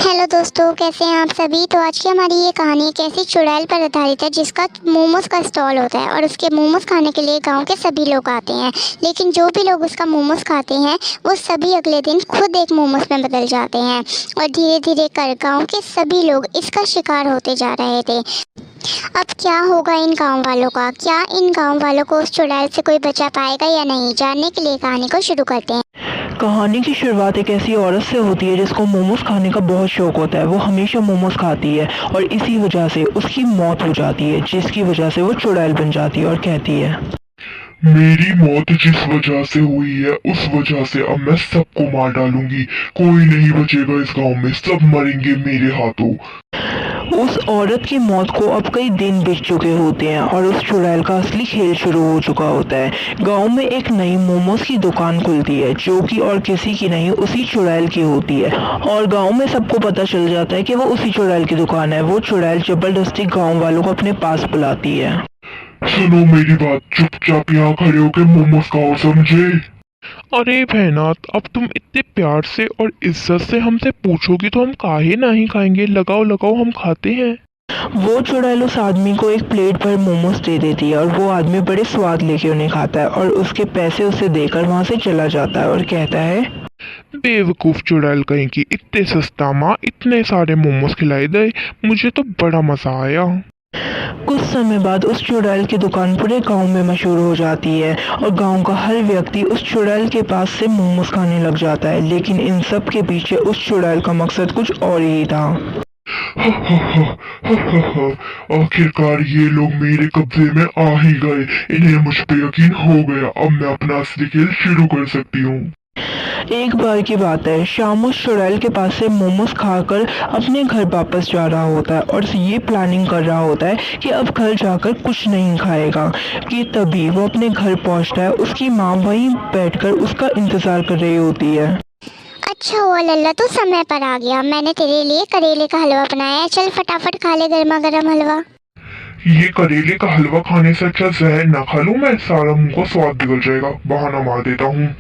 Hello दोस्तों, कैसे हैं आप सभी। तो आज की हमारी ये कहानी एक ऐसी चुड़ैल पर आधारित है जिसका मोमोज का स्टॉल होता है और उसके मोमोज खाने के लिए गांव के सभी लोग आते हैं। लेकिन जो भी लोग उसका मोमोज खाते हैं वो सभी अगले दिन खुद एक मोमोज में बदल जाते हैं और धीरे धीरे कर गांव के सभी लोग इसका शिकार होते जा रहे थे। अब क्या होगा इन गांव वालों का, क्या इन गांव वालों को उस चुड़ैल से कोई बचा पाएगा या नहीं, जानने के लिए कहानी को शुरू करते हैं। कहानी की शुरुआत एक ऐसी औरत से होती है जिसको मोमोज खाने का बहुत शौक होता है। वो हमेशा मोमोज खाती है और इसी वजह से उसकी मौत हो जाती है, जिसकी वजह से वो चुड़ैल बन जाती है और कहती है, मेरी मौत जिस वजह से हुई है उस वजह से अब मैं सबको मार डालूंगी। कोई नहीं बचेगा इस गांव में, सब मरेंगे मेरे हाथों। उस औरत की मौत को अब कई दिन बीत चुके होते हैं और उस चुड़ैल का असली खेल शुरू हो चुका होता है। गांव में एक नई मोमोज की दुकान खुलती है जो कि और किसी की नहीं उसी चुड़ैल की होती है और गांव में सबको पता चल जाता है कि वो उसी चुड़ैल की दुकान है। वो चुड़ैल जबरदस्ती गांव वालों को अपने पास बुलाती है। सुनो मेरी बात, चुपचाप यहाँ खड़े होकर मोमोज खाओ, समझे? अरे बहनात, अब तुम इतने प्यार से और इज्जत से हमसे पूछोगी तो हम काहे नहीं खाएंगे। लगाओ लगाओ, हम खाते हैं। वो चुड़ैल उस आदमी को एक प्लेट भर मोमोज दे देती है और वो आदमी बड़े स्वाद लेके उन्हें खाता है और उसके पैसे उसे देकर वहाँ से चला जाता है और कहता है, बेवकूफ चुड़ैल कहीं की, इतने सस्ता माँ इतने सारे मोमोज खिलाए दे, मुझे तो बड़ा मजा आया। कुछ समय बाद उस चुड़ैल की दुकान पूरे गांव में मशहूर हो जाती है और गांव का हर व्यक्ति उस चुड़ैल के पास से मोमोज खाने लग जाता है। लेकिन इन सब के पीछे उस चुड़ैल का मकसद कुछ और ही था। आखिरकार ये लोग मेरे कब्जे में आ ही गए। इन्हें मुझ पे यकीन हो गया। अब मैं अपना असली खेल शुरू कर सकती हूँ। एक बार की बात है, शाम उस चुड़ैल के पास से मोमोज खाकर अपने घर वापस जा रहा होता है और ये प्लानिंग कर रहा होता है कि अब घर जाकर कुछ नहीं खाएगा कि तभी वो अपने घर पहुंचता है। उसकी माँ वहीं बैठकर उसका इंतजार कर रही होती है। अच्छा हुआ लल्ला, तू समय पर आ गया। मैंने तेरे लिए करेले का हलवा बनाया है, चल फटाफट खा ले गर्मा गर्म हलवा। ये करेले का हलवा खाने से अच्छा जहर ना खा लूं मैं, सारा मुंह का स्वाद बिगड़ जाएगा। बहाना मार देता हूँ।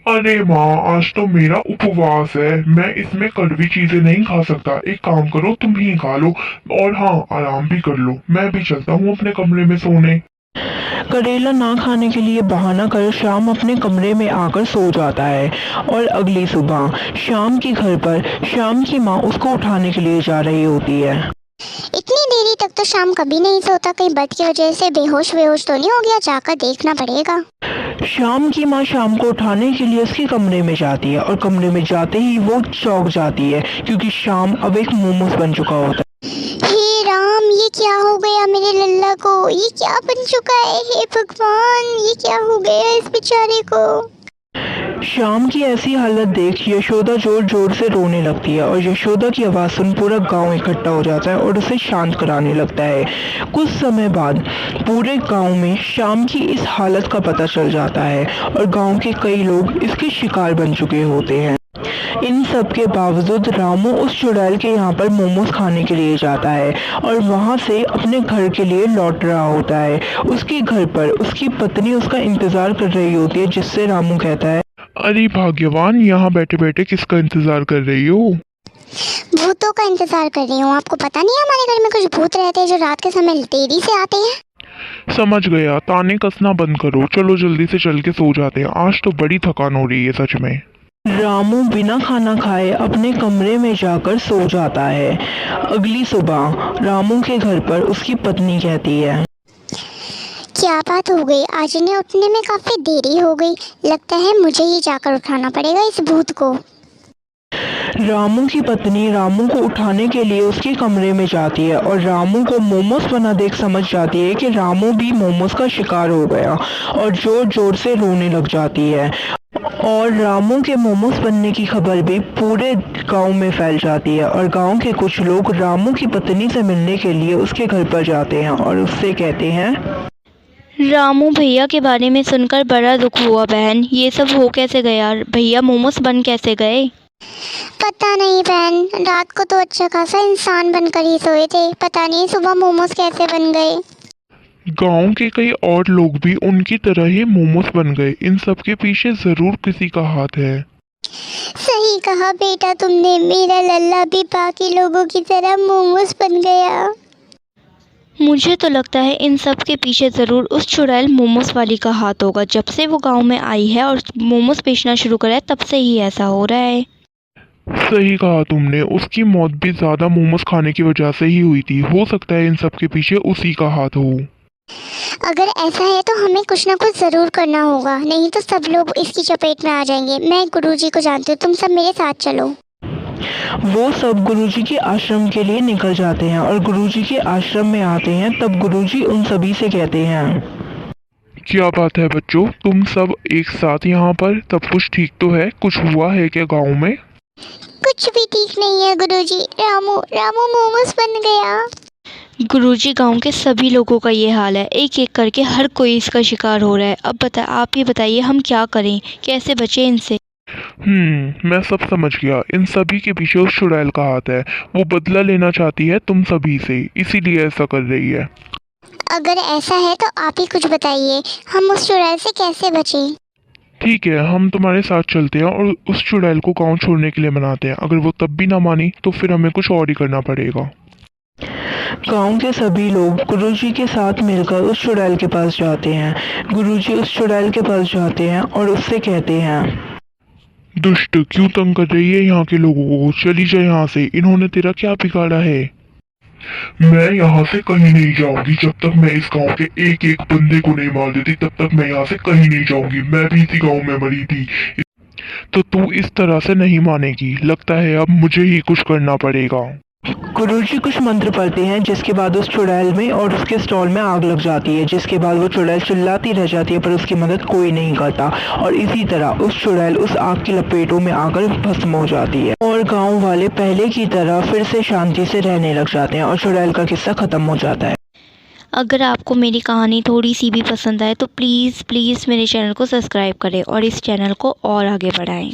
अरे माँ, आज तो मेरा उपवास है, मैं इसमें कड़वी चीजें नहीं खा सकता। एक काम करो, तुम ही खा लो और हाँ, आराम भी कर लो। मैं भी चलता हूँ अपने कमरे में सोने। करेला ना खाने के लिए बहाना कर श्याम अपने कमरे में आकर सो जाता है और अगली सुबह श्याम के घर पर श्याम की माँ उसको उठाने के लिए जा रही होती है। इतनी देरी तक तो शाम कभी नहीं सोता, कहीं बर्ड की वजह से बेहोश वेहोश तो नहीं हो गया, जाकर देखना पड़ेगा। शाम की माँ शाम को उठाने के लिए उसके कमरे में जाती है और कमरे में जाते ही वो चौंक जाती है क्योंकि शाम अब एक मोमोज बन चुका होता है। हे राम, ये क्या हो गया मेरे लल्ला को, ये क्या बन चुका है। हे भगवान, ये क्या हो गया इस बेचारे को। शाम की ऐसी हालत देख यशोदा जोर जोर से रोने लगती है और यशोदा की आवाज़ सुन पूरा गांव इकट्ठा हो जाता है और उसे शांत कराने लगता है। कुछ समय बाद पूरे गांव में शाम की इस हालत का पता चल जाता है और गांव के कई लोग इसके शिकार बन चुके होते हैं। इन सब के बावजूद रामू उस चुड़ैल के यहाँ पर मोमोज खाने के लिए जाता है और वहाँ से अपने घर के लिए लौट रहा होता है। उसके घर पर उसकी पत्नी उसका इंतजार कर रही होती है, जिससे रामू कहता है, अरे भाग्यवान, यहाँ बैठे बैठे किसका इंतजार कर रही हो? भूतों का इंतजार कर रही हूँ। आपको पता नहीं है हमारे घर में कुछ भूत रहते हैं जो रात के समय देरी से आते हैं। समझ गया, ताने कसना बंद करो। चलो जल्दी से चल के सो जाते हैं, आज तो बड़ी थकान हो रही है सच में। रामू बिना खाना खाए अपने कमरे में जाकर सो जाता है। अगली सुबह रामू के घर पर उसकी पत्नी कहती है, क्या बात हो गई, आज इन्हें उठने में काफी देरी हो गई। लगता है मुझे ही जाकर उठाना पड़ेगा इस भूत को। रामू की पत्नी रामू को उठाने के लिए उसके कमरे में जाती है और रामू को मोमोज बना देख समझ जाती है कि रामू भी मोमोज का शिकार हो गया और जोर जोर से रोने लग जाती है। और रामू के मोमोज बनने की खबर भी पूरे गांव में फैल जाती है और गांव के कुछ लोग रामू की पत्नी से मिलने के लिए उसके घर पर जाते हैं और उससे कहते हैं, रामू भैया के बारे में सुनकर बड़ा दुख हुआ बहन। ये सब हो कैसे गया, भैया मोमोज बन कैसे गए? पता नहीं बहन, रात को तो अच्छा खासा इंसान बनकर ही सोए थे, पता नहीं सुबह मोमोज कैसे बन गए। गांव के कई और लोग भी उनकी तरह ही मोमोज बन गए। इन सब के पीछे जरूर किसी का हाथ है। सही कहा बेटा तुमने, मेरा लल्ला भी बाकी लोगों की तरह मोमोज बन गया। मुझे तो लगता है इन सब के पीछे ज़रूर उस चुड़ैल मोमोज वाली का हाथ होगा। जब से वो गांव में आई है और मोमोज बेचना शुरू करा है, तब से ही ऐसा हो रहा है। सही कहा तुमने, उसकी मौत भी ज्यादा मोमोज खाने की वजह से ही हुई थी। हो सकता है इन सब के पीछे उसी का हाथ हो। अगर ऐसा है तो हमें कुछ ना कुछ ज़रूर करना होगा, नहीं तो सब लोग इसकी चपेट में आ जाएंगे। मैं गुरुजी को जानती हूँ, तुम सब मेरे साथ चलो। वो सब गुरुजी के आश्रम के लिए निकल जाते हैं और गुरुजी के आश्रम में आते हैं। तब गुरुजी उन सभी से कहते हैं, क्या बात है बच्चों, तुम सब एक साथ यहाँ पर? सब कुछ ठीक तो है? कुछ हुआ है क्या गांव में? कुछ भी ठीक नहीं है गुरुजी। रामू रामू मोमोज बन गया। गुरुजी, गांव के सभी लोगों का ये हाल है। एक एक करके हर कोई इसका शिकार हो रहा है। अब आप ही बताइए, हम क्या करें, कैसे बचें इनसे? मैं सब समझ गया। इन सभी के पीछे उस चुड़ैल का हाथ है। वो बदला लेना चाहती है तुम सभी से, इसीलिए ऐसा कर रही है। अगर ऐसा है तो आप ही कुछ बताइए, हम उस चुड़ैल से कैसे बचें? ठीक है, हम तुम्हारे साथ चलते हैं और उस चुड़ैल को गांव छोड़ने के लिए मनाते हैं। अगर वो तब भी ना मानी तो फिर हमें कुछ और ही करना पड़ेगा। गांव के सभी लोग गुरुजी के साथ मिलकर उस चुड़ैल के पास जाते हैं। गुरुजी उस चुड़ैल के पास जाते हैं और उससे कहते हैं, दुष्ट, क्यों तंग कर रही है यहाँ के लोगों को? चली जा यहाँ से। इन्होंने तेरा क्या बिगाड़ा है? मैं यहाँ से कहीं नहीं जाऊंगी जब तक मैं इस गांव के एक एक बंदे को नहीं मार देती। तब तक मैं यहाँ से कहीं नहीं जाऊंगी। मैं भी इसी गांव में मरी थी। तो तू इस तरह से नहीं मानेगी। लगता है अब मुझे ही कुछ करना पड़ेगा। गुरुजी कुछ मंत्र पढ़ते हैं, जिसके बाद उस चुड़ैल में और उसके स्टॉल में आग लग जाती है। जिसके बाद वो चुड़ैल चिल्लाती रह जाती है, पर उसकी मदद कोई नहीं करता। और इसी तरह उस चुड़ैल उस आग की लपेटों में आकर भस्म हो जाती है और गांव वाले पहले की तरह फिर से शांति से रहने लग जाते हैं और चुड़ैल का किस्सा खत्म हो जाता है। अगर आपको मेरी कहानी थोड़ी सी भी पसंद आए तो प्लीज़ प्लीज़ मेरे चैनल को सब्सक्राइब करें और इस चैनल को और आगे बढ़ाएं।